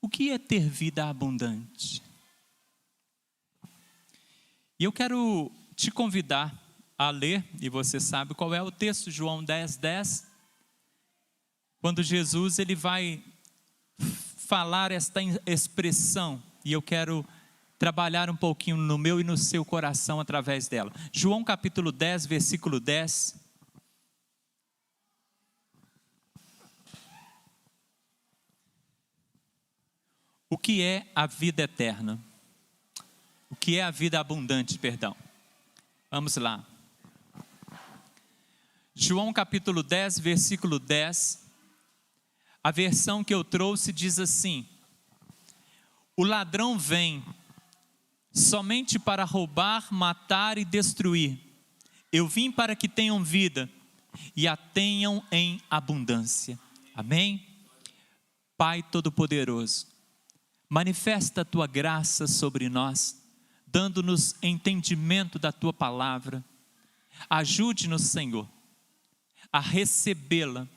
O que é ter vida abundante? E eu quero te convidar a ler, e você sabe qual é o texto, João 10:10, quando Jesus ele vai falar esta expressão, e eu quero trabalhar um pouquinho no meu e no seu coração através dela. João capítulo 10, versículo 10. O que é a vida eterna? O que é a vida abundante, perdão? Vamos lá. João capítulo 10, versículo 10. A versão que eu trouxe diz assim: o ladrão vem somente para roubar, matar e destruir. Eu vim para que tenham vida e a tenham em abundância. Amém? Pai Todo-Poderoso, manifesta a Tua graça sobre nós, dando-nos entendimento da Tua palavra. Ajude-nos, Senhor, a recebê-la,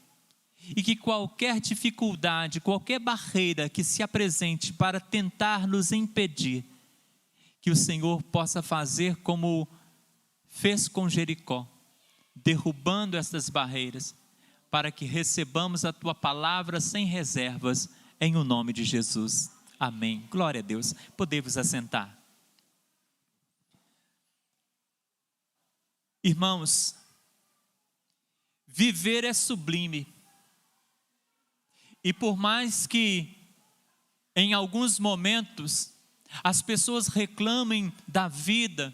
e que qualquer dificuldade, qualquer barreira que se apresente para tentar nos impedir, que o Senhor possa fazer como fez com Jericó, derrubando essas barreiras, para que recebamos a Tua palavra sem reservas, em o nome de Jesus. Amém. Glória a Deus. Podemos assentar. Irmãos, viver é sublime. E por mais que em alguns momentos as pessoas reclamem da vida,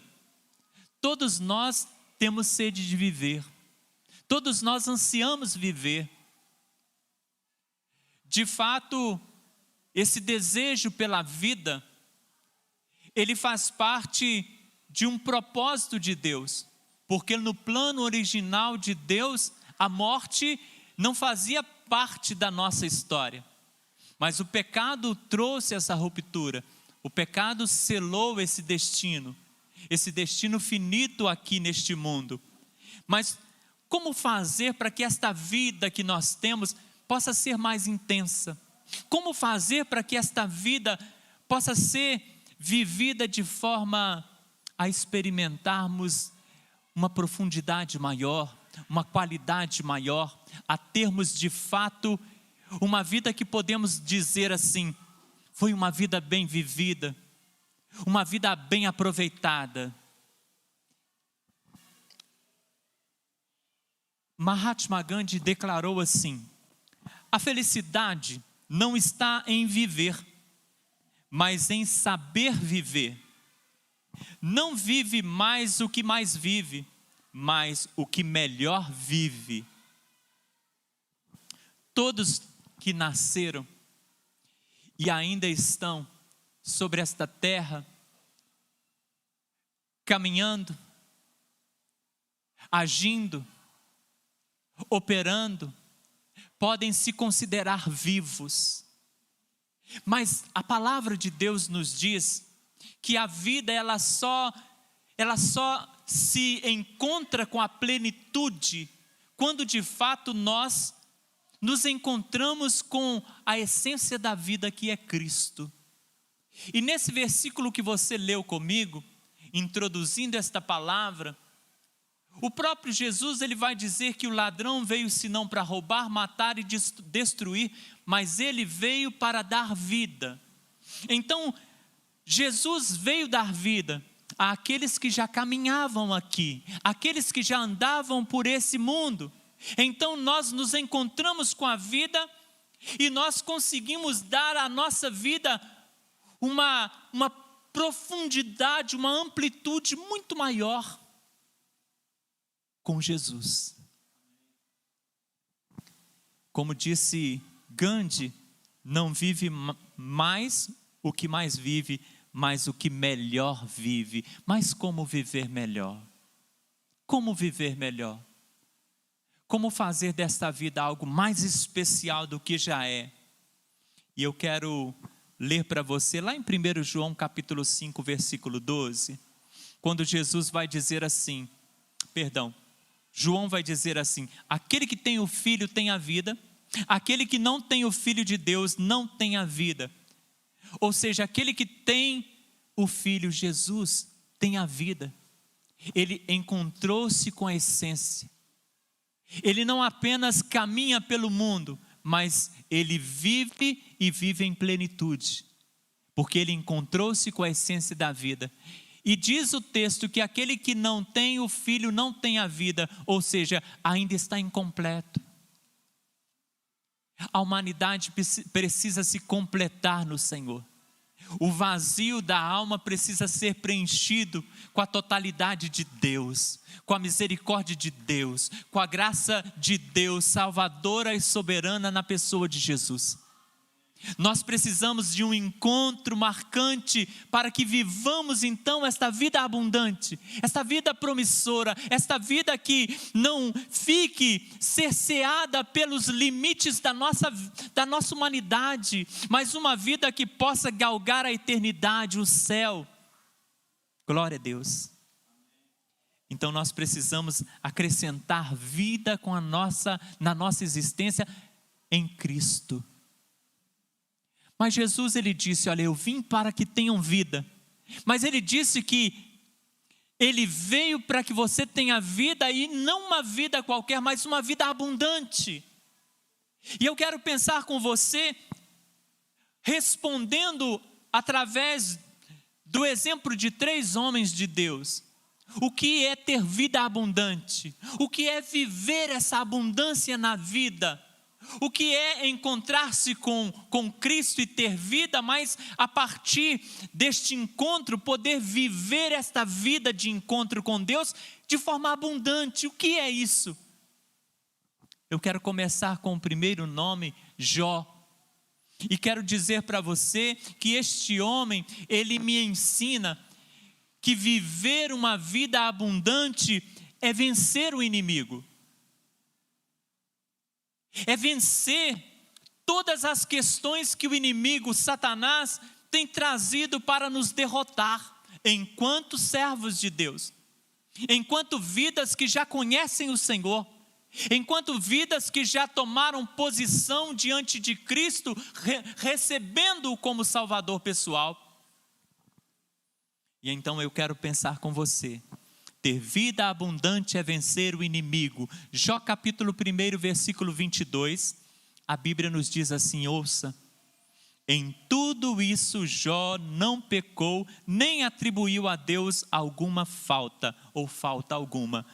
todos nós temos sede de viver. Todos nós ansiamos viver. De fato, esse desejo pela vida, ele faz parte de um propósito de Deus. Porque no plano original de Deus, a morte não fazia parte da nossa história. Mas o pecado trouxe essa ruptura. O pecado selou esse destino finito aqui neste mundo. Mas como fazer para que esta vida que nós temos possa ser mais intensa? Como fazer para que esta vida possa ser vivida de forma a experimentarmos uma profundidade maior, uma qualidade maior, a termos de fato uma vida que podemos dizer assim: foi uma vida bem vivida, uma vida bem aproveitada. Mahatma Gandhi declarou assim: a felicidade não está em viver, mas em saber viver. Não vive mais o que mais vive, mas o que melhor vive. Todos que nasceram e ainda estão sobre esta terra, caminhando, agindo, operando, podem se considerar vivos. Mas a palavra de Deus nos diz que a vida ela só se encontra com a plenitude quando de fato nós nos encontramos com a essência da vida, que é Cristo. E nesse versículo que você leu comigo, introduzindo esta palavra, o próprio Jesus ele vai dizer que o ladrão veio senão para roubar, matar e destruir, mas ele veio para dar vida. Então, Jesus veio dar vida àqueles que já caminhavam aqui, àqueles que já andavam por esse mundo. Então nós nos encontramos com a vida e nós conseguimos dar à nossa vida uma profundidade, uma amplitude muito maior com Jesus. Como disse Gandhi, não vive mais o que mais vive, mas o que melhor vive. Mas como viver melhor? Como viver melhor? Como fazer desta vida algo mais especial do que já é? E eu quero ler para você lá em 1 João capítulo 5, versículo 12, quando Jesus vai dizer assim, João vai dizer assim: aquele que tem o Filho tem a vida, aquele que não tem o Filho de Deus não tem a vida. Ou seja, aquele que tem o Filho Jesus tem a vida. Ele encontrou-se com a essência. Ele não apenas caminha pelo mundo, mas ele vive e vive em plenitude, porque ele encontrou-se com a essência da vida. E diz o texto que aquele que não tem o Filho não tem a vida, ou seja, ainda está incompleto. A humanidade precisa se completar no Senhor. O vazio da alma precisa ser preenchido com a totalidade de Deus, com a misericórdia de Deus, com a graça de Deus, salvadora e soberana na pessoa de Jesus. Nós precisamos de um encontro marcante para que vivamos então esta vida abundante, esta vida promissora, esta vida que não fique cerceada pelos limites da nossa humanidade, mas uma vida que possa galgar a eternidade, o céu. Glória a Deus. Então nós precisamos acrescentar vida na nossa existência em Cristo. Mas Jesus, ele disse, olha, eu vim para que tenham vida. Mas ele disse que ele veio para que você tenha vida, e não uma vida qualquer, mas uma vida abundante. E eu quero pensar com você, respondendo através do exemplo de 3 homens de Deus. O que é ter vida abundante? O que é viver essa abundância na vida? O que é encontrar-se com Cristo e ter vida, mas a partir deste encontro poder viver esta vida de encontro com Deus de forma abundante. O que é isso? Eu quero começar com o primeiro nome, Jó. E quero dizer para você que este homem, ele me ensina que viver uma vida abundante é vencer o inimigo. É vencer todas as questões que o inimigo, Satanás, tem trazido para nos derrotar, enquanto servos de Deus, enquanto vidas que já conhecem o Senhor, enquanto vidas que já tomaram posição diante de Cristo, recebendo-o como Salvador pessoal. E então eu quero pensar com você. Ter vida abundante é vencer o inimigo. Jó capítulo 1, versículo 22, a Bíblia nos diz assim, ouça. Em tudo isso Jó não pecou, nem atribuiu a Deus alguma falta, ou falta alguma.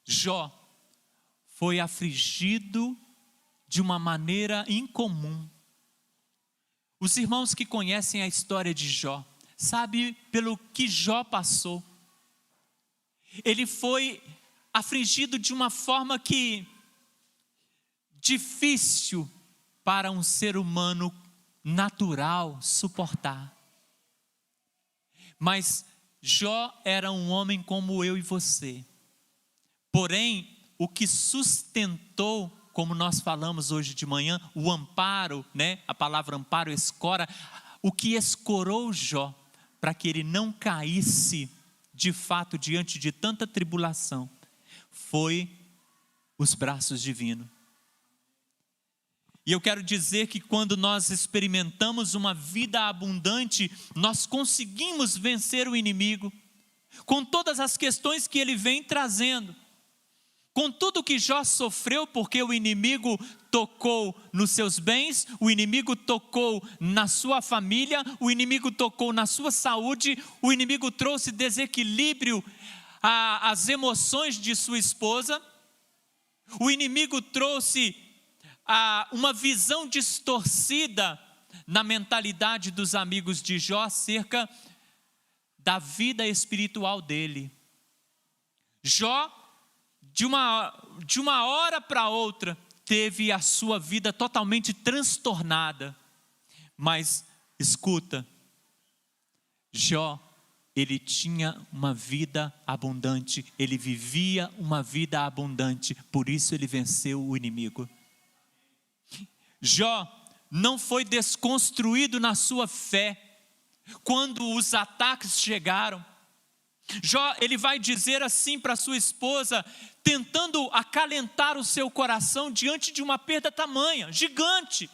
Jó foi afligido de uma maneira incomum. Os irmãos que conhecem a história de Jó, sabem pelo que Jó passou. Ele foi afligido de uma forma que difícil para um ser humano natural suportar. Mas Jó era um homem como eu e você. Porém, o que sustentou, como nós falamos hoje de manhã, o amparo, né? A palavra amparo, escora, o que escorou Jó para que ele não caísse de fato diante de tanta tribulação, foi os braços divinos. E eu quero dizer que quando nós experimentamos uma vida abundante, nós conseguimos vencer o inimigo, com todas as questões que ele vem trazendo, com tudo que Jó sofreu, porque o inimigo tocou nos seus bens, o inimigo tocou na sua família, o inimigo tocou na sua saúde, o inimigo trouxe desequilíbrio às emoções de sua esposa, o inimigo trouxe uma visão distorcida na mentalidade dos amigos de Jó acerca da vida espiritual dele. Jó, de uma hora para outra, teve a sua vida totalmente transtornada. Mas, escuta, Jó, ele tinha uma vida abundante, ele vivia uma vida abundante, por isso ele venceu o inimigo. Jó não foi desconstruído na sua fé, quando os ataques chegaram. Jó, ele vai dizer assim para sua esposa, tentando acalentar o seu coração diante de uma perda tamanha, gigante.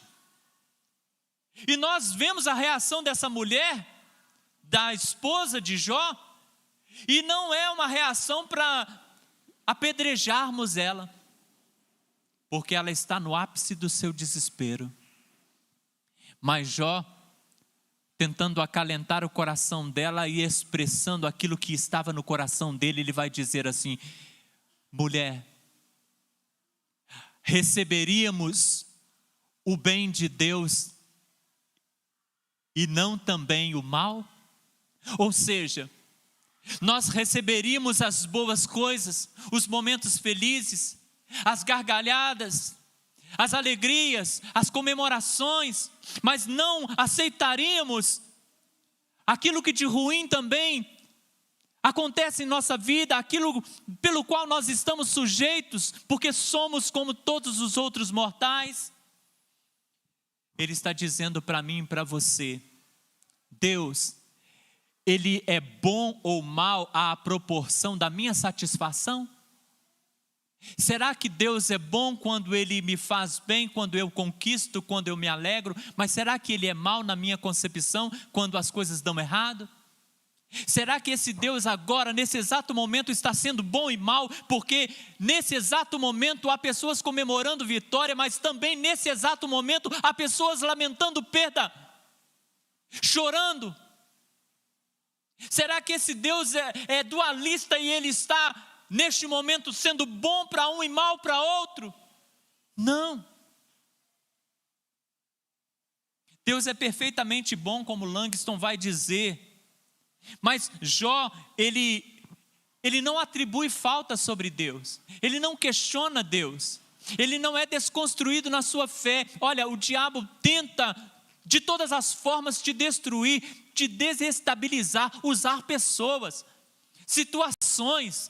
E nós vemos a reação dessa mulher, da esposa de Jó, e não é uma reação para apedrejarmos ela, porque ela está no ápice do seu desespero. Mas Jó, tentando acalentar o coração dela e expressando aquilo que estava no coração dele, ele vai dizer assim: mulher, receberíamos o bem de Deus e não também o mal? Ou seja, nós receberíamos as boas coisas, os momentos felizes, as gargalhadas, as alegrias, as comemorações, mas não aceitaríamos aquilo que de ruim também acontece em nossa vida, aquilo pelo qual nós estamos sujeitos, porque somos como todos os outros mortais. Ele está dizendo para mim e para você: Deus, Ele é bom ou mal à proporção da minha satisfação? Será que Deus é bom quando Ele me faz bem, quando eu conquisto, quando eu me alegro? Mas será que Ele é mau na minha concepção, quando as coisas dão errado? Será que esse Deus agora, nesse exato momento, está sendo bom e mau? Porque nesse exato momento há pessoas comemorando vitória, mas também nesse exato momento há pessoas lamentando perda, chorando. Será que esse Deus é dualista e Ele está neste momento sendo bom para um e mal para outro? Não. Deus é perfeitamente bom, como Langston vai dizer. Mas Jó, ele não atribui falta sobre Deus. Ele não questiona Deus. Ele não é desconstruído na sua fé. Olha, o diabo tenta de todas as formas te destruir, te desestabilizar, usar pessoas, situações,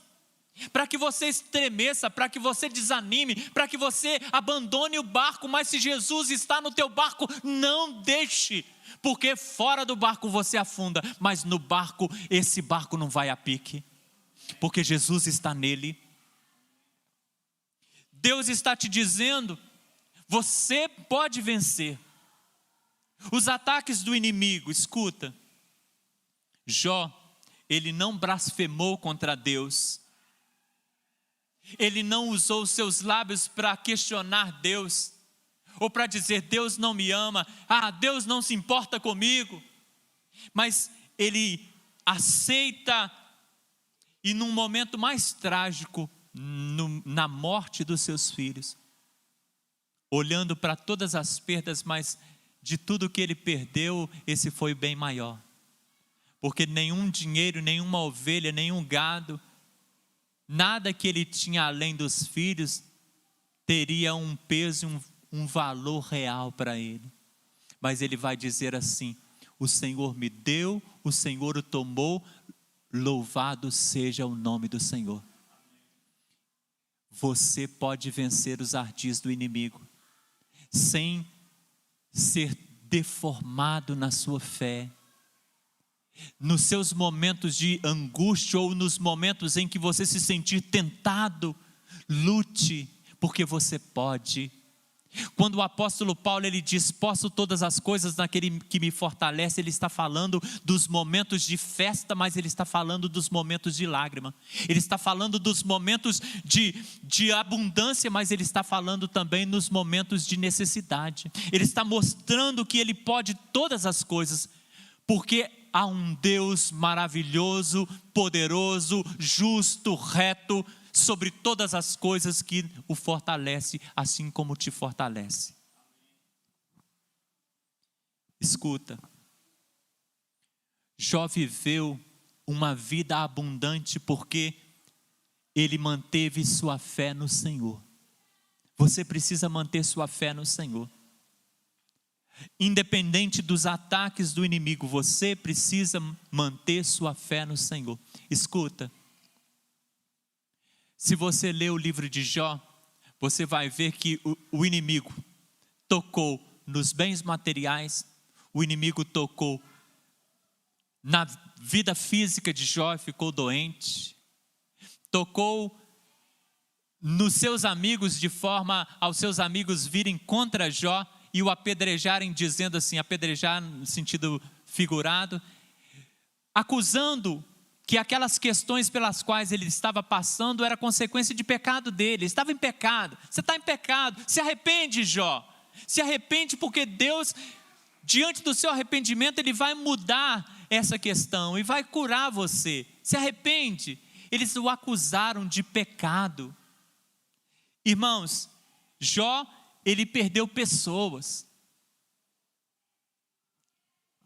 para que você estremeça, para que você desanime, para que você abandone o barco. Mas se Jesus está no teu barco, não deixe, porque fora do barco você afunda, mas no barco, esse barco não vai a pique, porque Jesus está nele. Deus está te dizendo: você pode vencer os ataques do inimigo. Escuta, Jó, ele não blasfemou contra Deus. Ele não usou seus lábios para questionar Deus, ou para dizer: Deus não me ama, Deus não se importa comigo. Mas ele aceita, e num momento mais trágico, na morte dos seus filhos, olhando para todas as perdas, mas de tudo que ele perdeu, esse foi bem maior, porque nenhum dinheiro, nenhuma ovelha, nenhum gado, nada que ele tinha além dos filhos, teria um peso, um valor real para ele. Mas ele vai dizer assim: o Senhor me deu, o Senhor o tomou, louvado seja o nome do Senhor. Você pode vencer os ardis do inimigo, sem ser deformado na sua fé. Nos seus momentos de angústia, ou nos momentos em que você se sentir tentado, lute, porque você pode. Quando o apóstolo Paulo ele diz: posso todas as coisas naquele que me fortalece, ele está falando dos momentos de festa, mas ele está falando dos momentos de lágrima. Ele está falando dos momentos de abundância, mas ele está falando também nos momentos de necessidade. Ele está mostrando que ele pode todas as coisas, porque há um Deus maravilhoso, poderoso, justo, reto, sobre todas as coisas, que o fortalece, assim como te fortalece. Escuta, Jó viveu uma vida abundante porque ele manteve sua fé no Senhor. Você precisa manter sua fé no Senhor. Independente dos ataques do inimigo, você precisa manter sua fé no Senhor. Escuta, se você ler o livro de Jó, você vai ver que o inimigo tocou nos bens materiais, o inimigo tocou na vida física de Jó, ficou doente, tocou nos seus amigos, de forma aos seus amigos virem contra Jó, e o apedrejarem, dizendo assim, apedrejar no sentido figurado, acusando que aquelas questões pelas quais ele estava passando era consequência de pecado dele. Ele estava em pecado. Você está em pecado. Se arrepende, Jó. Se arrepende, porque Deus, diante do seu arrependimento, Ele vai mudar essa questão e vai curar você. Se arrepende. Eles o acusaram de pecado. Irmãos, Jó, ele perdeu pessoas,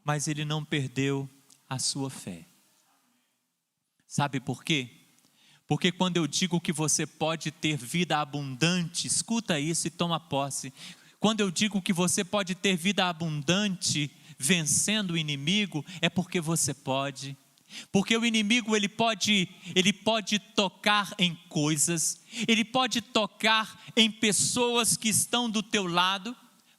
mas ele não perdeu a sua fé. Sabe por quê? Porque quando eu digo que você pode ter vida abundante, escuta isso e toma posse. Quando eu digo que você pode ter vida abundante vencendo o inimigo, é porque você pode. Porque o inimigo ele pode tocar em coisas, ele pode tocar em pessoas que estão do teu lado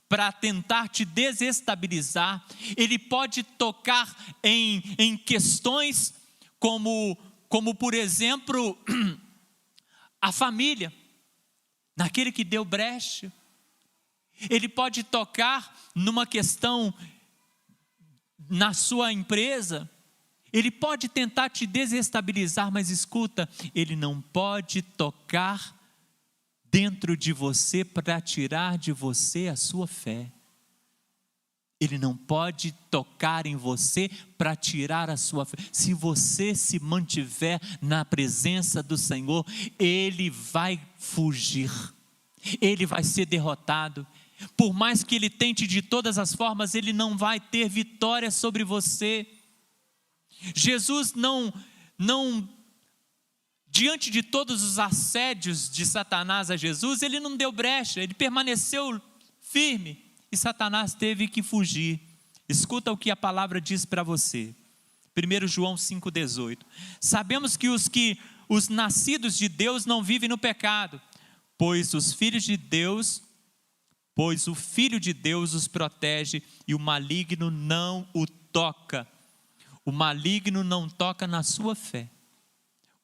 para tentar te desestabilizar, ele pode tocar em questões como por exemplo, a família, naquele que deu brecha. Ele pode tocar numa questão na sua empresa. Ele pode tentar te desestabilizar, mas escuta, ele não pode tocar dentro de você para tirar de você a sua fé. Ele não pode tocar em você para tirar a sua fé. Se você se mantiver na presença do Senhor, Ele vai fugir, Ele vai ser derrotado. Por mais que Ele tente de todas as formas, Ele não vai ter vitória sobre você. Jesus não, diante de todos os assédios de Satanás a Jesus, Ele não deu brecha, Ele permaneceu firme. E Satanás teve que fugir. Escuta o que a palavra diz para você. 1 João 5,18. Sabemos que os nascidos de Deus não vivem no pecado, pois o Filho de Deus os protege e o maligno não o toca. O maligno não toca na sua fé.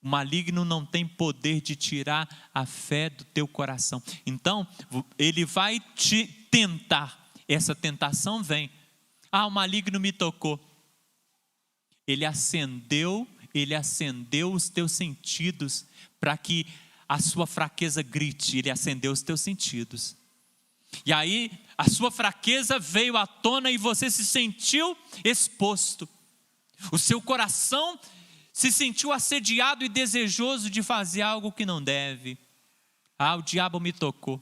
O maligno não tem poder de tirar a fé do teu coração. Então, ele vai te tentar. Essa tentação vem. O maligno me tocou. Ele acendeu os teus sentidos para que a sua fraqueza grite. Ele acendeu os teus sentidos. E aí, a sua fraqueza veio à tona e você se sentiu exposto. O seu coração se sentiu assediado e desejoso de fazer algo que não deve. O diabo me tocou.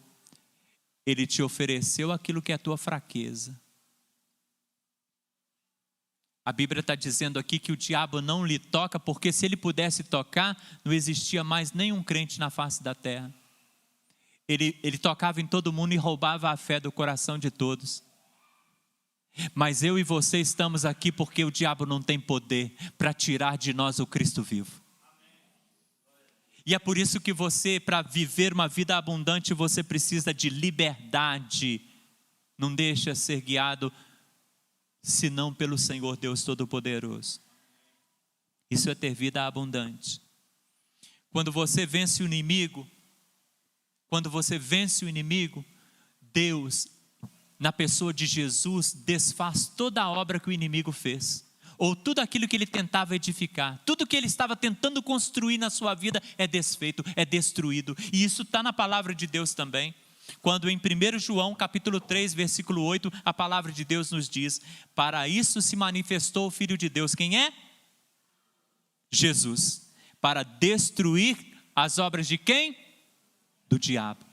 Ele te ofereceu aquilo que é a tua fraqueza. A Bíblia está dizendo aqui que o diabo não lhe toca, porque se ele pudesse tocar, não existia mais nenhum crente na face da terra. Ele tocava em todo mundo e roubava a fé do coração de todos. Mas eu e você estamos aqui porque o diabo não tem poder para tirar de nós o Cristo vivo. E é por isso que você, para viver uma vida abundante, você precisa de liberdade. Não deixa ser guiado senão pelo Senhor Deus Todo-Poderoso. Isso é ter vida abundante. Quando você vence o inimigo, Deus, na pessoa de Jesus, desfaz toda a obra que o inimigo fez, ou tudo aquilo que ele tentava edificar, tudo que ele estava tentando construir na sua vida é desfeito, é destruído, e isso está na palavra de Deus também. Quando em 1 João capítulo 3, versículo 8, a palavra de Deus nos diz: para isso se manifestou o Filho de Deus. Quem é? Jesus. Para destruir as obras de quem? Do diabo.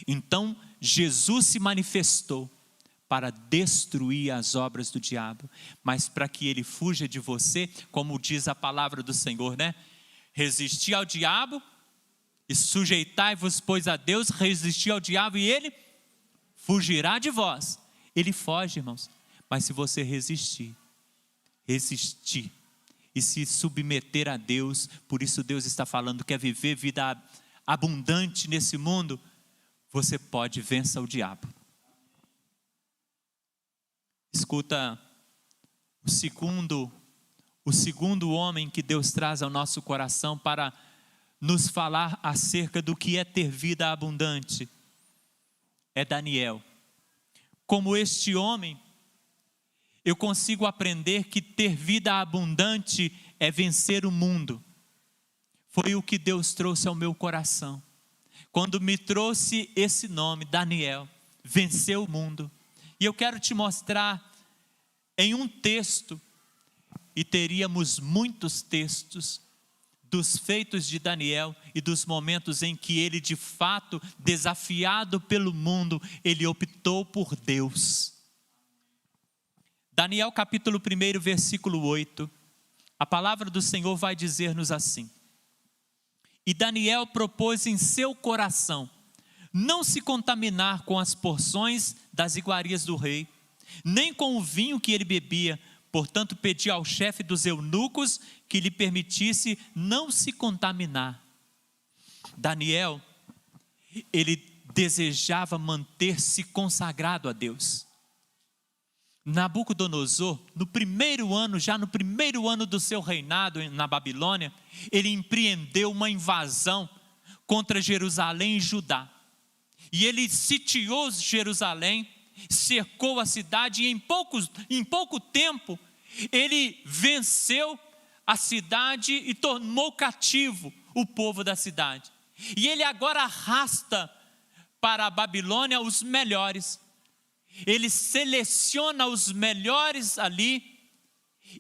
Então Jesus se manifestou para destruir as obras do diabo, mas para que ele fuja de você, como diz a palavra do Senhor, né? Resistir ao diabo e sujeitai-vos, pois, a Deus. Resistir ao diabo e ele fugirá de vós. Ele foge, irmãos, mas se você resistir e se submeter a Deus, por isso Deus está falando, quer viver vida abundante nesse mundo, você pode vencer o diabo. Escuta, o segundo homem que Deus traz ao nosso coração para nos falar acerca do que é ter vida abundante é Daniel. como este homem, eu consigo aprender que ter vida abundante é vencer o mundo. Foi o que Deus trouxe ao meu coração. Quando me trouxe esse nome, Daniel, vencer o mundo. E eu quero te mostrar em um texto, e teríamos muitos textos, dos feitos de Daniel e dos momentos em que ele, de fato, desafiado pelo mundo, ele optou por Deus. Daniel capítulo 1, versículo 8, a palavra do Senhor vai dizer-nos assim: e Daniel propôs em seu coração não se contaminar com as porções das iguarias do rei, nem com o vinho que ele bebia. Portanto, pedi ao chefe dos eunucos que lhe permitisse não se contaminar. Daniel, ele desejava manter-se consagrado a Deus. Nabucodonosor, já no primeiro ano do seu reinado na Babilônia, ele empreendeu uma invasão contra Jerusalém e Judá. E ele sitiou Jerusalém, cercou a cidade e em pouco tempo ele venceu a cidade e tomou cativo o povo da cidade. E ele agora arrasta para a Babilônia os melhores. Ele seleciona os melhores ali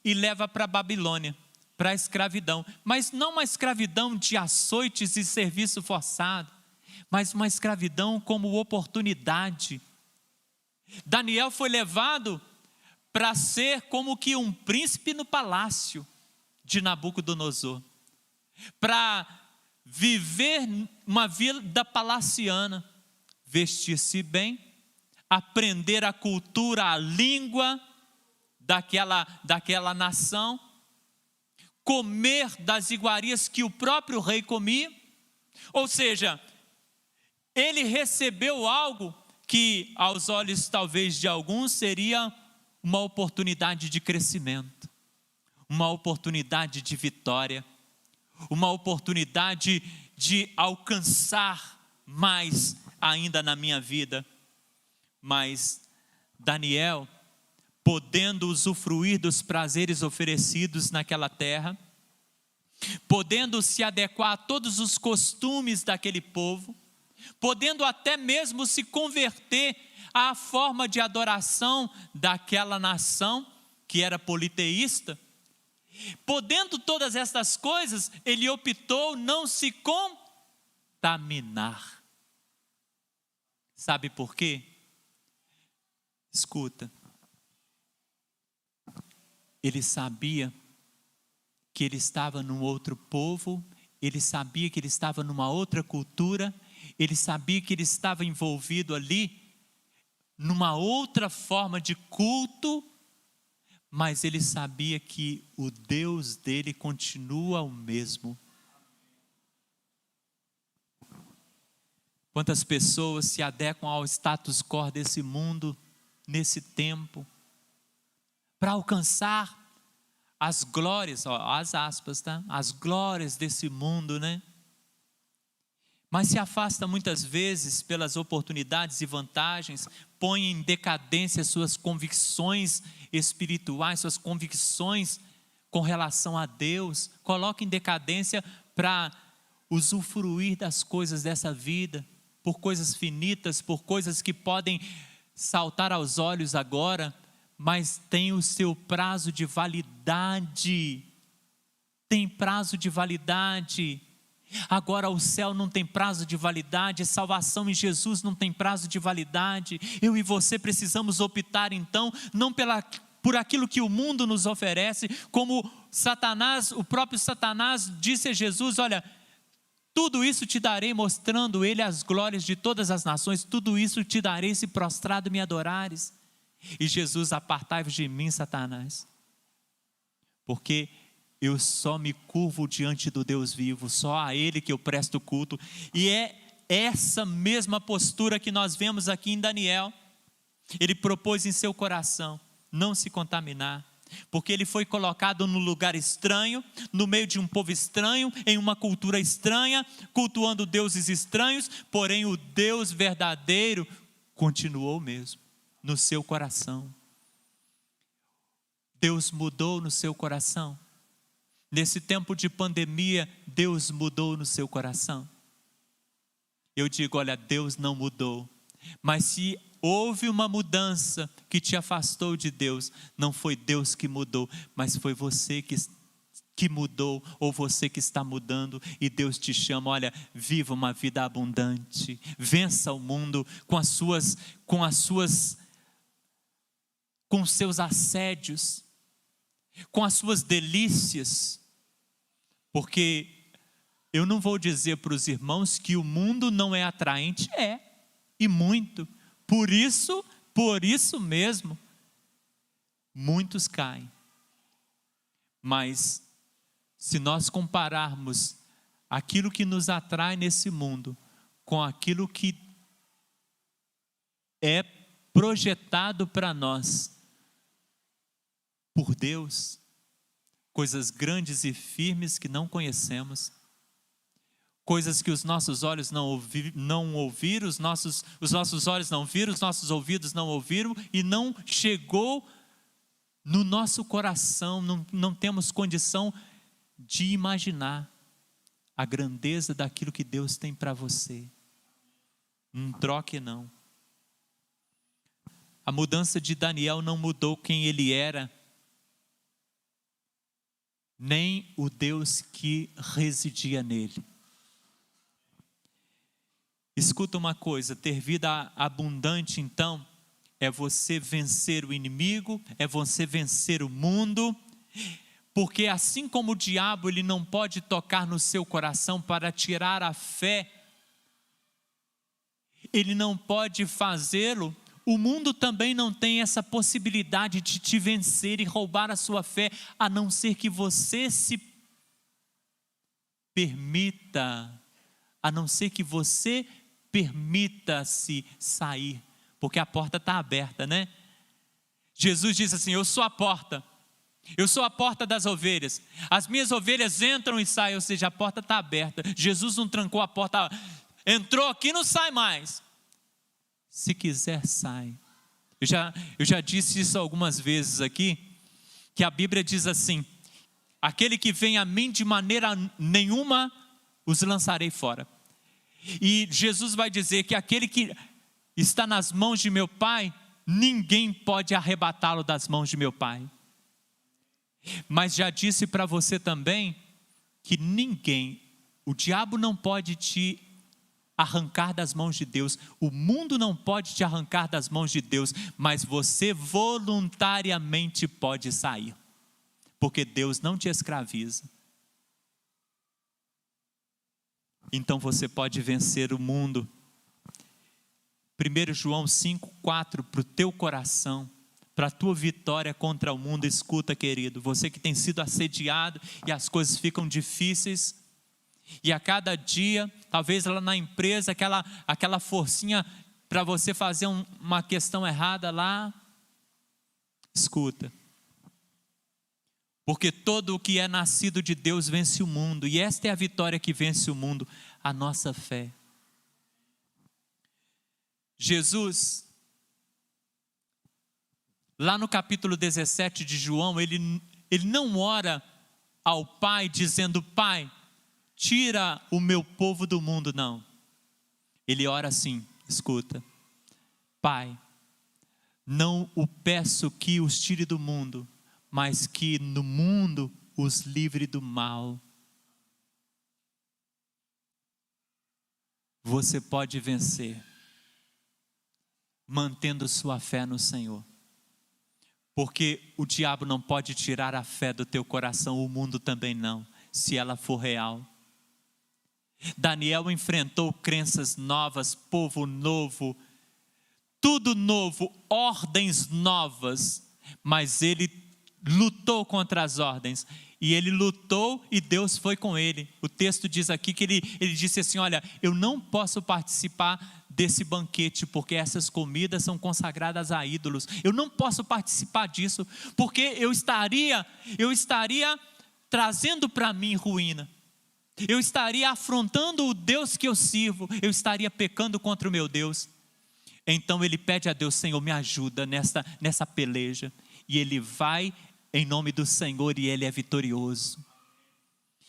e leva para a Babilônia, para a escravidão. Mas não uma escravidão de açoites e serviço forçado, mas uma escravidão como oportunidade. Daniel foi levado para ser como que um príncipe no palácio de Nabucodonosor, para viver uma vida palaciana, vestir-se bem, aprender a cultura, a língua daquela nação, comer das iguarias que o próprio rei comia. Ou seja, ele recebeu algo que aos olhos talvez de alguns seria uma oportunidade de crescimento, uma oportunidade de vitória, uma oportunidade de alcançar mais ainda na minha vida. Mas Daniel, podendo usufruir dos prazeres oferecidos naquela terra, podendo se adequar a todos os costumes daquele povo, podendo até mesmo se converter à forma de adoração daquela nação que era politeísta, podendo todas essas coisas, ele optou não se contaminar. Sabe por quê? Escuta, ele sabia que ele estava num outro povo, ele sabia que ele estava numa outra cultura, ele sabia que ele estava envolvido ali numa outra forma de culto, mas ele sabia que o Deus dele continua o mesmo. Quantas pessoas se adequam ao status quo desse mundo, nesse tempo, para alcançar as glórias, as aspas, tá? As glórias desse mundo, né? Mas se afasta muitas vezes pelas oportunidades e vantagens, põe em decadência suas convicções espirituais, suas convicções com relação a Deus, coloca em decadência para usufruir das coisas dessa vida, por coisas finitas, por coisas que podem saltar aos olhos agora, mas tem o seu prazo de validade. Tem prazo de validade. Agora o céu não tem prazo de validade, a salvação em Jesus não tem prazo de validade. Eu e você precisamos optar então, não por aquilo que o mundo nos oferece, como Satanás, o próprio Satanás disse a Jesus: olha, tudo isso te darei, mostrando ele as glórias de todas as nações, tudo isso te darei se prostrado me adorares. E Jesus: apartai-vos de mim, Satanás, porque eu só me curvo diante do Deus vivo, só a Ele que eu presto culto. E é essa mesma postura que nós vemos aqui em Daniel. Ele propôs em seu coração não se contaminar, porque ele foi colocado num lugar estranho, no meio de um povo estranho, em uma cultura estranha, cultuando deuses estranhos, porém o Deus verdadeiro continuou o mesmo. no seu coração. Deus mudou no seu coração. Nesse tempo de pandemia, Deus mudou no seu coração. Eu digo, olha, Deus não mudou. Mas se houve uma mudança que te afastou de Deus, não foi Deus que mudou, mas foi você que mudou, ou você que está mudando, e Deus te chama, olha, viva uma vida abundante, vença o mundo com seus assédios, com as suas delícias, porque eu não vou dizer para os irmãos que o mundo não é atraente, e muito, por isso mesmo, muitos caem, mas se nós compararmos aquilo que nos atrai nesse mundo com aquilo que é projetado para nós por Deus, coisas grandes e firmes que não conhecemos, coisas que os nossos olhos não ouviram, os nossos olhos não viram, os nossos ouvidos não ouviram e não chegou no nosso coração, não temos condição de imaginar a grandeza daquilo que Deus tem para você. Não troque não. A mudança de Daniel não mudou quem ele era, nem o Deus que residia nele. Escuta uma coisa, ter vida abundante então, é você vencer o inimigo, é você vencer o mundo, porque assim como o diabo ele não pode tocar no seu coração para tirar a fé, ele não pode fazê-lo, o mundo também não tem essa possibilidade de te vencer e roubar a sua fé, a não ser que você se permita, permita-se sair, porque a porta está aberta, né? Jesus disse assim, eu sou a porta das ovelhas, as minhas ovelhas entram e saem, ou seja, a porta está aberta, Jesus não trancou a porta, entrou aqui não sai mais, se quiser sai. Eu já disse isso algumas vezes aqui, que a Bíblia diz assim, aquele que vem a mim de maneira nenhuma, os lançarei fora. E Jesus vai dizer que aquele que está nas mãos de meu Pai, ninguém pode arrebatá-lo das mãos de meu Pai. Mas já disse para você também, que o diabo não pode te arrancar das mãos de Deus, o mundo não pode te arrancar das mãos de Deus, mas você voluntariamente pode sair, porque Deus não te escraviza. Então você pode vencer o mundo. 1 João 5,4 para o teu coração, para a tua vitória contra o mundo. Escuta, querido, você que tem sido assediado e as coisas ficam difíceis, e a cada dia, talvez lá na empresa, aquela forcinha para você fazer uma questão errada lá, escuta, porque todo o que é nascido de Deus vence o mundo, e esta é a vitória que vence o mundo, a nossa fé. Jesus, lá no capítulo 17 de João, ele não ora ao Pai dizendo, Pai, tira o meu povo do mundo, não. Ele ora assim, escuta, Pai, não o peço que os tire do mundo, mas que no mundo os livre do mal. Você pode vencer, mantendo sua fé no Senhor, porque o diabo não pode tirar a fé do teu coração, o mundo também não, se ela for real. Daniel enfrentou crenças novas, povo novo, tudo novo, ordens novas, mas ele lutou contra as ordens, e ele lutou e Deus foi com ele. O texto diz aqui que ele disse assim, olha, eu não posso participar desse banquete, porque essas comidas são consagradas a ídolos, eu não posso participar disso, porque eu estaria trazendo para mim ruína, eu estaria afrontando o Deus que eu sirvo, eu estaria pecando contra o meu Deus. Então ele pede a Deus: Senhor, me ajuda nessa peleja. E ele vai em nome do Senhor e ele é vitorioso.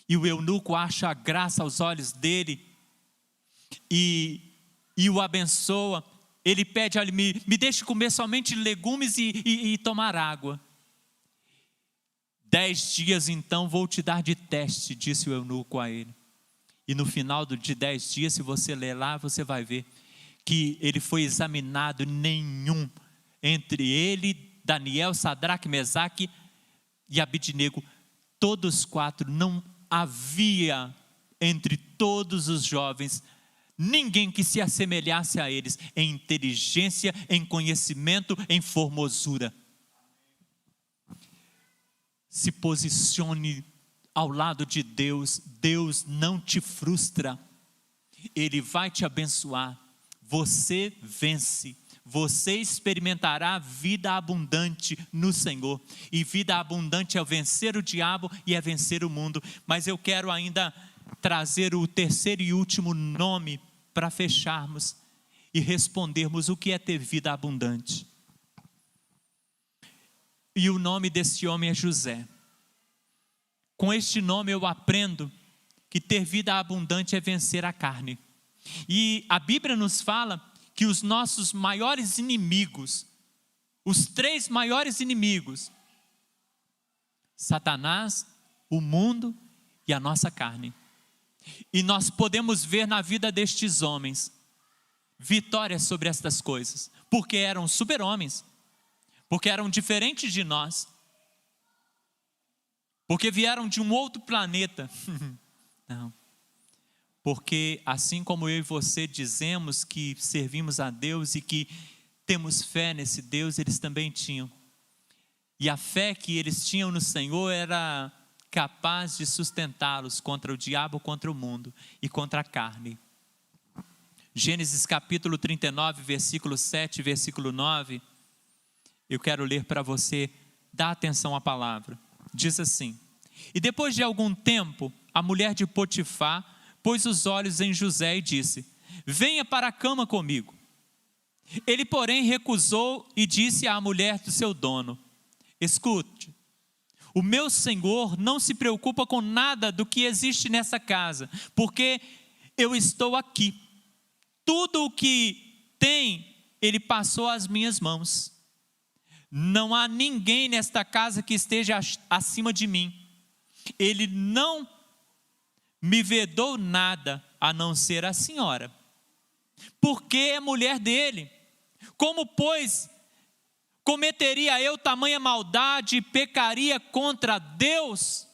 E o eunuco acha graça aos olhos dele e o abençoa. Ele pede: olha, me deixe comer somente legumes e tomar água. 10 dias então vou te dar de teste, disse o eunuco a ele. E no final de 10 dias, se você ler lá, você vai ver que ele foi examinado, nenhum entre ele, Daniel, Sadraque, Mesaque e Abidnego, todos 4, não havia entre todos os jovens ninguém que se assemelhasse a eles em inteligência, em conhecimento, em formosura. Se posicione ao lado de Deus. Deus não te frustra, Ele vai te abençoar. Você vence, você experimentará vida abundante no Senhor. E vida abundante é vencer o diabo e é vencer o mundo. Mas eu quero ainda trazer o terceiro e último nome para fecharmos e respondermos o que é ter vida abundante. E o nome desse homem é José. Com este nome eu aprendo que ter vida abundante é vencer a carne. E a Bíblia nos fala que os nossos maiores inimigos, os 3 maiores inimigos, Satanás, o mundo e a nossa carne. E nós podemos ver na vida destes homens vitórias sobre estas coisas, porque eram super-homens, porque eram diferentes de nós, porque vieram de um outro planeta. Não. Porque assim como eu e você dizemos que servimos a Deus e que temos fé nesse Deus, eles também tinham. E a fé que eles tinham no Senhor era capaz de sustentá-los contra o diabo, contra o mundo e contra a carne. Gênesis capítulo 39, versículo 7, versículo 9. Eu quero ler para você, dá atenção à palavra. Diz assim: e depois de algum tempo, a mulher de Potifar pôs os olhos em José e disse: venha para a cama comigo. Ele, porém, recusou e disse à mulher do seu dono: escute, o meu senhor não se preocupa com nada do que existe nessa casa, porque eu estou aqui. Tudo o que tem, ele passou às minhas mãos. Não há ninguém nesta casa que esteja acima de mim. Ele não me vedou nada a não ser a senhora, porque é mulher dele. Como, pois, cometeria eu tamanha maldade e pecaria contra Deus?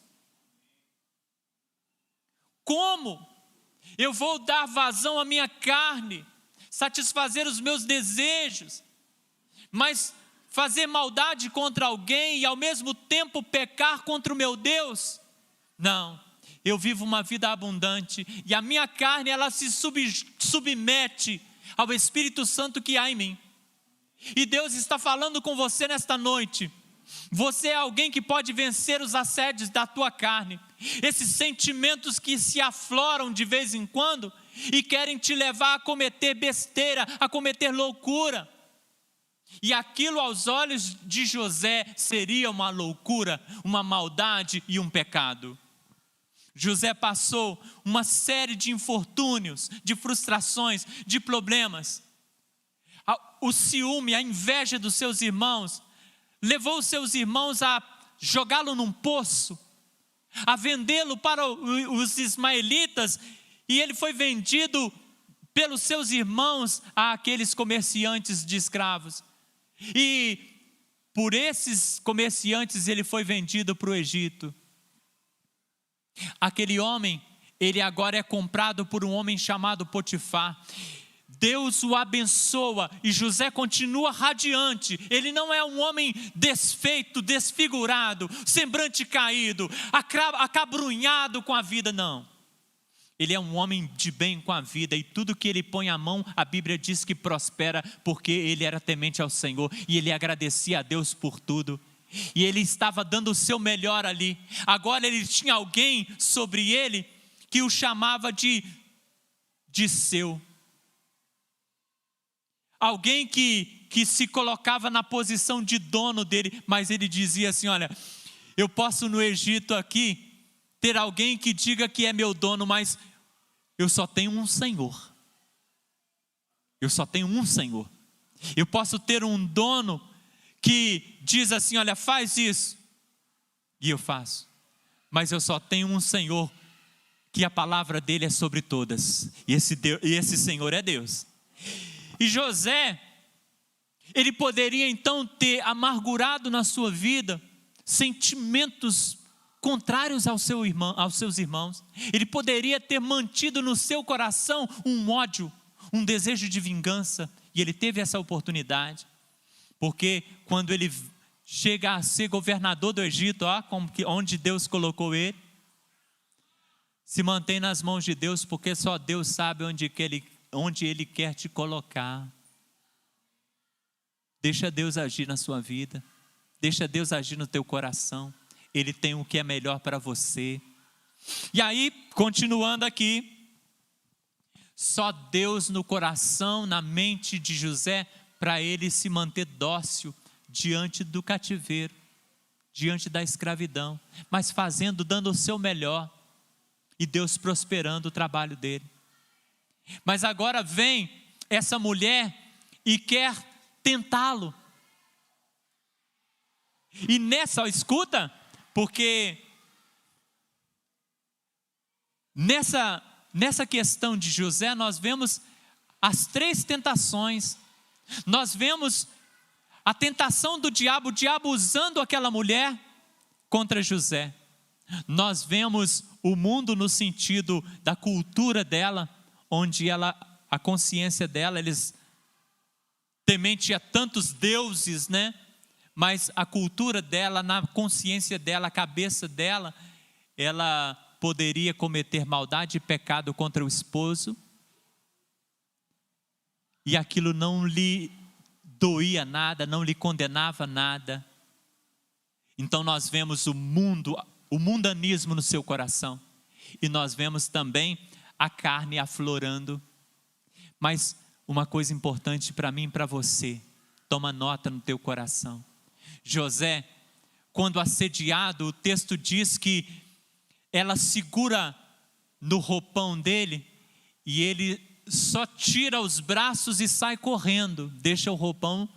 Como eu vou dar vazão à minha carne, satisfazer os meus desejos, mas fazer maldade contra alguém e ao mesmo tempo pecar contra o meu Deus? Não, eu vivo uma vida abundante e a minha carne, ela se submete ao Espírito Santo que há em mim. E Deus está falando com você nesta noite. Você é alguém que pode vencer os assédios da tua carne, esses sentimentos que se afloram de vez em quando e querem te levar a cometer besteira, a cometer loucura. E aquilo aos olhos de José seria uma loucura, uma maldade e um pecado. José passou uma série de infortúnios, de frustrações, de problemas. O ciúme, a inveja dos seus irmãos, levou os seus irmãos a jogá-lo num poço, a vendê-lo para os ismaelitas, e ele foi vendido pelos seus irmãos àqueles comerciantes de escravos. E por esses comerciantes ele foi vendido para o Egito. Aquele homem, ele agora é comprado por um homem chamado Potifar. Deus o abençoa e José continua radiante. Ele não é um homem desfeito, desfigurado, semblante caído, acabrunhado com a vida, não. Ele é um homem de bem com a vida, e tudo que ele põe a mão, a Bíblia diz que prospera, porque ele era temente ao Senhor e ele agradecia a Deus por tudo. E ele estava dando o seu melhor ali. Agora ele tinha alguém sobre ele que o chamava de seu. alguém que se colocava na posição de dono dele, mas ele dizia assim: olha, eu posso no Egito aqui ter alguém que diga que é meu dono, mas eu só tenho um Senhor. Eu só tenho um Senhor. Eu posso ter um dono que diz assim: olha, faz isso, e eu faço. Mas eu só tenho um Senhor, que a palavra dele é sobre todas. E esse Senhor é Deus. E José, ele poderia então ter amargurado na sua vida sentimentos contrários aos seus irmãos. Ele poderia ter mantido no seu coração um ódio, um desejo de vingança. E ele teve essa oportunidade. Porque quando ele chega a ser governador do Egito, onde Deus colocou ele, se mantém nas mãos de Deus, porque só Deus sabe onde Ele quer te colocar. Deixa Deus agir na sua vida, deixa Deus agir no teu coração. Ele tem o que é melhor para você. E aí, continuando aqui, só Deus no coração, na mente de José, para ele se manter dócil diante do cativeiro, diante da escravidão, mas dando o seu melhor, e Deus prosperando o trabalho dele. Mas agora vem essa mulher e quer tentá-lo. E escuta, porque nessa questão de José, nós vemos as 3 tentações. Nós vemos a tentação do diabo, o diabo usando aquela mulher contra José. Nós vemos o mundo no sentido da cultura dela, onde a consciência dela, eles temente a tantos deuses, né? Mas a cultura dela, na consciência dela, a cabeça dela, ela poderia cometer maldade e pecado contra o esposo, e aquilo não lhe doía nada, não lhe condenava nada. Então nós vemos o mundanismo no seu coração, e nós vemos também a carne aflorando. Mas uma coisa importante para mim e para você, toma nota no teu coração. José, quando assediado, o texto diz que ela segura no roupão dele, e ele só tira os braços e sai correndo, deixa o roupão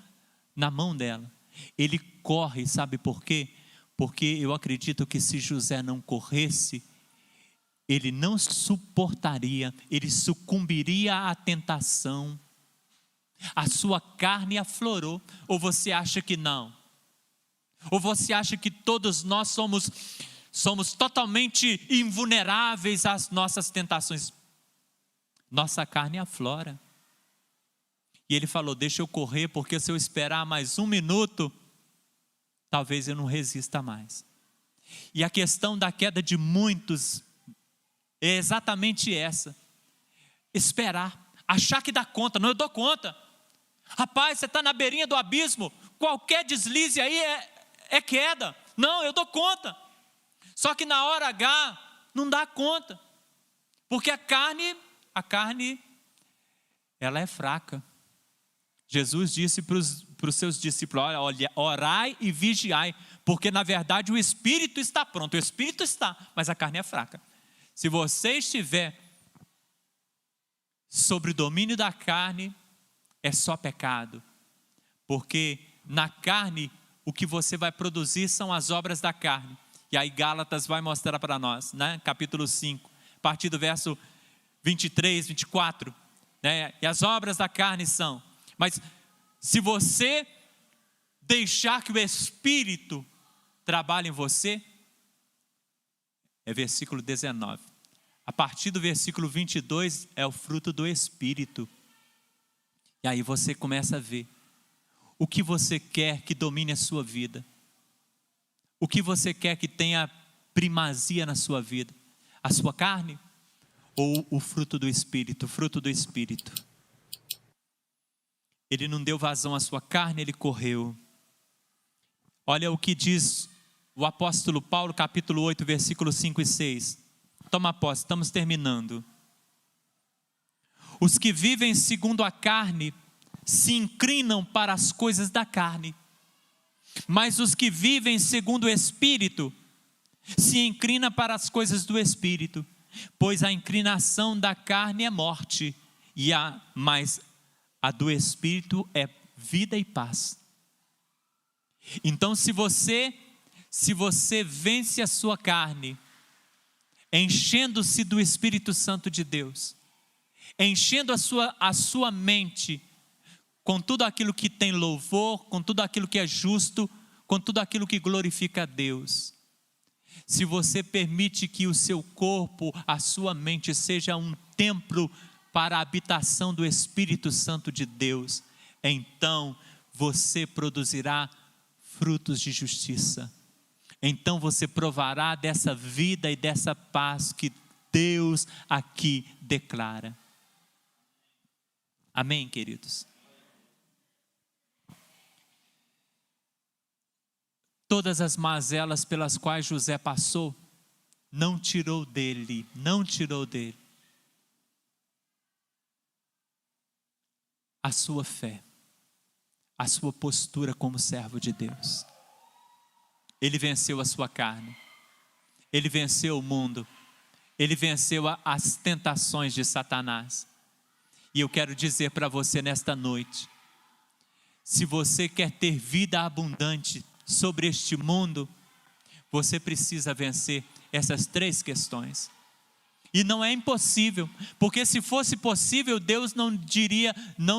na mão dela. Ele corre, sabe por quê? Porque eu acredito que se José não corresse, ele não suportaria, ele sucumbiria à tentação, a sua carne aflorou. Ou você acha que não? Ou você acha que todos nós somos totalmente invulneráveis às nossas tentações? Nossa carne aflora. E ele falou: deixa eu correr, porque se eu esperar mais 1 minuto, talvez eu não resista mais. E a questão da queda de muitos é exatamente essa: esperar, achar que dá conta. Não, eu dou conta. Rapaz, você está na beirinha do abismo, qualquer deslize aí é queda. Não, eu dou conta. Só que na hora H não dá conta, porque a carne ela é fraca. Jesus disse para os seus discípulos: olha, orai e vigiai, porque na verdade o espírito está pronto, o espírito está, mas a carne é fraca. Se você estiver sobre o domínio da carne, é só pecado, porque na carne o que você vai produzir são as obras da carne. E aí Gálatas vai mostrar para nós, né? Capítulo 5, a partir do verso 23, 24, né? E as obras da carne são. Mas se você deixar que o Espírito trabalhe em você, é versículo 19. A partir do versículo 22 é o fruto do Espírito. E aí você começa a ver o que você quer que domine a sua vida. O que você quer que tenha primazia na sua vida? A sua carne ou o fruto do Espírito? O fruto do Espírito. Ele não deu vazão à sua carne, ele correu. Olha o que diz o apóstolo Paulo, capítulo 8, versículos 5 e 6. Toma posse, estamos terminando. Os que vivem segundo a carne se inclinam para as coisas da carne, mas os que vivem segundo o Espírito se inclinam para as coisas do Espírito, pois a inclinação da carne é morte, mas a do Espírito é vida e paz. Então, se você vence a sua carne, enchendo-se do Espírito Santo de Deus, enchendo a sua mente com tudo aquilo que tem louvor, com tudo aquilo que é justo, com tudo aquilo que glorifica a Deus. Se você permite que o seu corpo, a sua mente seja um templo para a habitação do Espírito Santo de Deus, então você produzirá frutos de justiça. Então você provará dessa vida e dessa paz que Deus aqui declara. Amém, queridos? Todas as mazelas pelas quais José passou, não tirou dele a sua fé, a sua postura como servo de Deus. Ele venceu a sua carne, ele venceu o mundo, ele venceu as tentações de Satanás. E eu quero dizer para você nesta noite, se você quer ter vida abundante sobre este mundo, você precisa vencer essas 3 questões. E não é impossível, porque se fosse possível, Deus não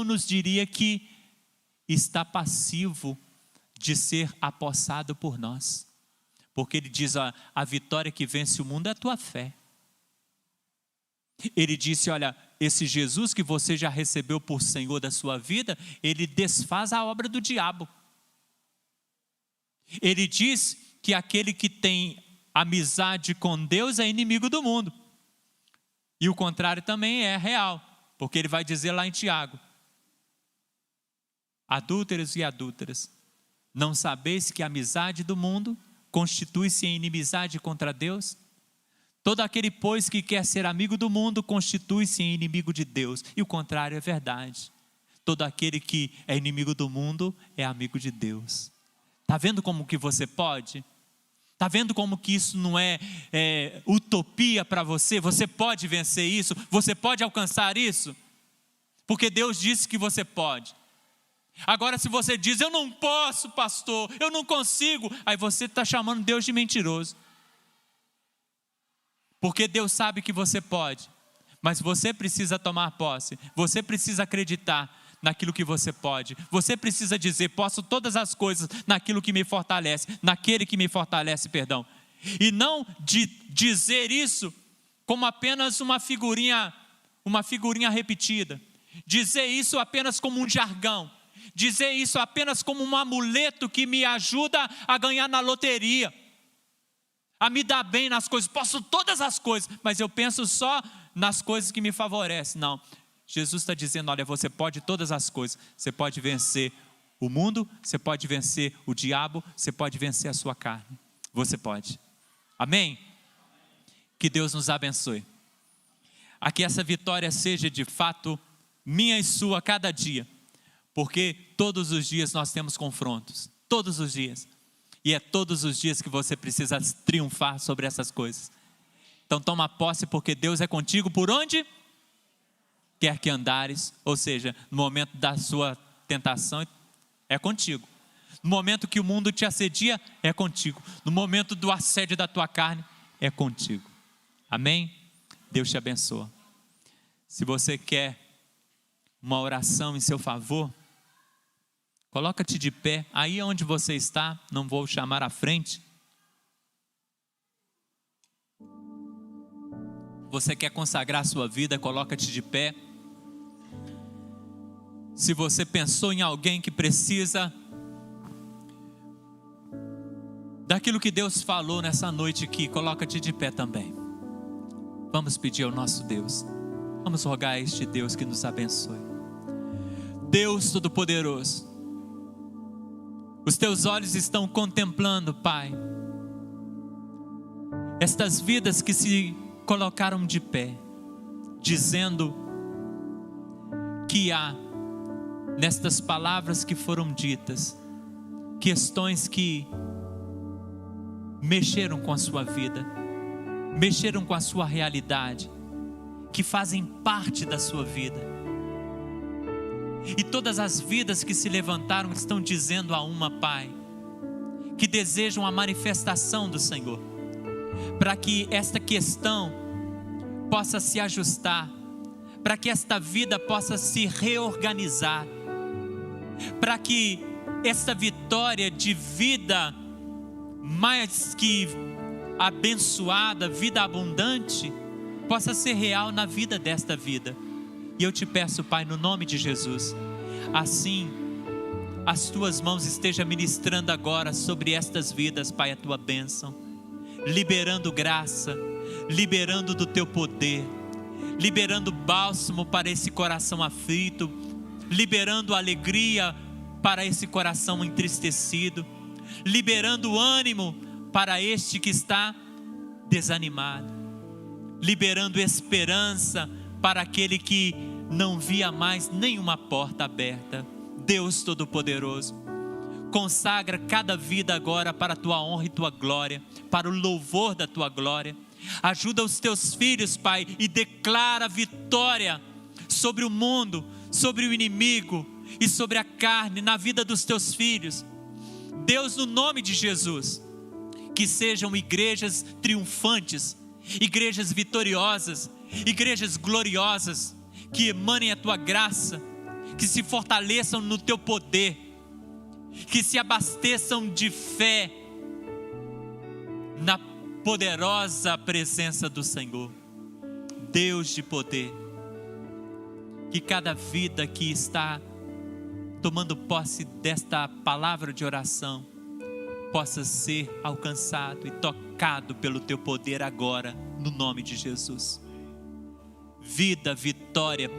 nos diria que está passivo de ser apossado por nós. Porque Ele diz, a vitória que vence o mundo é a tua fé. Ele disse, olha, esse Jesus que você já recebeu por Senhor da sua vida, Ele desfaz a obra do diabo. Ele diz que aquele que tem amizade com Deus é inimigo do mundo. E o contrário também é real, porque ele vai dizer lá em Tiago: adúlteros e adúlteras, não sabeis que a amizade do mundo constitui-se em inimizade contra Deus? Todo aquele, pois, que quer ser amigo do mundo, constitui-se em inimigo de Deus. E o contrário é verdade. Todo aquele que é inimigo do mundo é amigo de Deus. Está vendo como que você pode? Está vendo como que isso não é utopia para você? Você pode vencer isso? Você pode alcançar isso? Porque Deus disse que você pode. Agora, se você diz, eu não posso, pastor, eu não consigo, aí você está chamando Deus de mentiroso. Porque Deus sabe que você pode, mas você precisa tomar posse, você precisa acreditar naquilo que você pode. Você precisa dizer, posso todas as coisas naquilo que me fortalece, naquele que me fortalece, perdão. E não de dizer isso como apenas uma figurinha repetida. Dizer isso apenas como um jargão. Dizer isso apenas como um amuleto que me ajuda a ganhar na loteria, a me dar bem nas coisas. Posso todas as coisas, mas eu penso só nas coisas que me favorecem. Não. Jesus está dizendo, olha, você pode todas as coisas. Você pode vencer o mundo, você pode vencer o diabo, você pode vencer a sua carne. Você pode. Amém? Que Deus nos abençoe. A que essa vitória seja de fato minha e sua cada dia. Porque todos os dias nós temos confrontos. Todos os dias. E é todos os dias que você precisa triunfar sobre essas coisas. Então toma posse, porque Deus é contigo por onde quer que andares, ou seja, no momento da sua tentação, é contigo. No momento que o mundo te assedia, é contigo. No momento do assédio da tua carne, é contigo. Amém? Deus te abençoa. Se você quer uma oração em seu favor, coloca-te de pé, aí onde você está, não vou chamar à frente. Você quer consagrar a sua vida, coloca-te de pé. Se você pensou em alguém que precisa daquilo que Deus falou nessa noite aqui, coloca-te de pé também. Vamos pedir ao nosso Deus. Vamos rogar a este Deus que nos abençoe. Deus Todo-Poderoso, os teus olhos estão contemplando, Pai, estas vidas que se colocaram de pé, dizendo que há nestas palavras que foram ditas, questões que mexeram com a sua vida, mexeram com a sua realidade, que fazem parte da sua vida. E todas as vidas que se levantaram estão dizendo a uma, Pai, que desejam a manifestação do Senhor, para que esta questão possa se ajustar, para que esta vida possa se reorganizar, para que esta vitória de vida mais que abençoada, vida abundante, possa ser real na vida desta vida. E eu te peço, Pai, no nome de Jesus, assim as tuas mãos estejam ministrando agora sobre estas vidas, Pai, a tua bênção, liberando graça, liberando do teu poder, liberando bálsamo para esse coração aflito, liberando alegria para esse coração entristecido, liberando ânimo para este que está desanimado, liberando esperança para aquele que não via mais nenhuma porta aberta. Deus Todo-Poderoso, consagra cada vida agora para a tua honra e tua glória, para o louvor da tua glória. Ajuda os teus filhos, Pai, e declara vitória sobre o mundo, sobre o inimigo e sobre a carne na vida dos teus filhos. Deus, no nome de Jesus, que sejam igrejas triunfantes, igrejas vitoriosas, igrejas gloriosas, que emanem a tua graça, que se fortaleçam no teu poder, que se abasteçam de fé na poderosa presença do Senhor. Deus de poder, que cada vida que está tomando posse desta palavra de oração possa ser alcançado e tocado pelo teu poder agora, no nome de Jesus. Vida, vitória,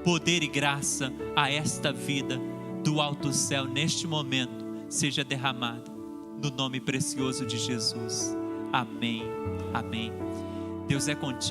poder e graça a esta vida do alto céu neste momento seja derramado no nome precioso de Jesus. Amém, amém. Deus é contigo.